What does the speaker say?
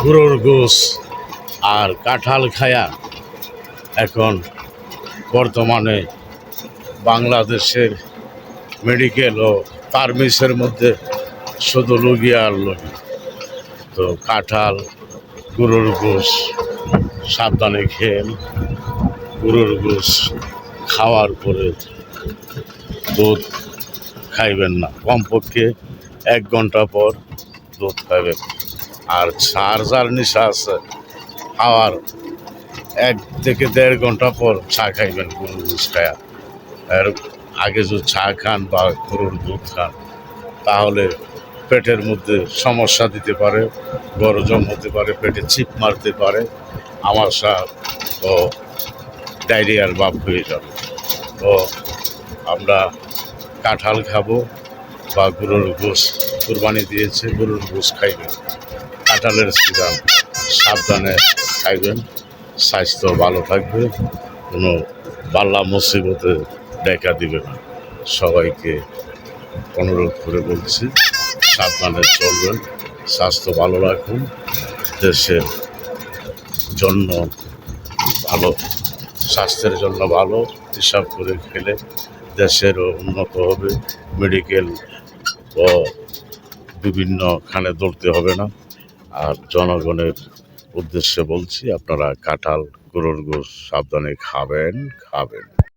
গুঁড়োর গোস আর কাঁঠাল খায়া এখন বর্তমানে বাংলাদেশের মেডিকেল ও ফার্মেসির মধ্যে শুধু রোগী আর রোগী। তো কাঁঠাল গুঁড়োর গোস সাবধানে খেয়ে গুঁড়োর গোস খাওয়ার পরে দুধ খাইবেন না, কমপক্ষে 1 ঘন্টা পর দুধ খাইবেন। আর যার নেশা আছে খাওয়ার 1 থেকে 1.5 ঘন্টা পর চা খাইবেন গরুর দুধ খায়া। এর আগে যদি চা খান বা গরুর দুধ খান তাহলে পেটের মধ্যে সমস্যা দিতে পারে, গরজম হতে পারে, পেটে চিপ মারতে পারে, আমাশা ও ডায়রিয়ার ভাব হয়ে যাবে। তো আমরা কাঁঠাল খাবো বা গরুর গোস কুরবানি দিয়েছে, গরুর গোস খাইবেন। কাঁঠালের সিজন সাবধানে খাইবেন, স্বাস্থ্য ভালো থাকবে, কোনো বাল্লা মুসিবতে দেখা দিবে না। সবাইকে অনুরোধ করে বলছি সাবধানে চলবেন, স্বাস্থ্য ভালো রাখুন, দেশের জন্য ভালো, স্বাস্থ্যের জন্য ভালো হিসাব করে খেলে দেশেরও উন্নত হবে। মেডিকেল ও বিভিন্নখানে দৌড়তে হবে না। আর জনগণের উদ্দেশ্যে বলছি আপনারা কাঁঠাল গরুর গোস সাবধানে খাবেন।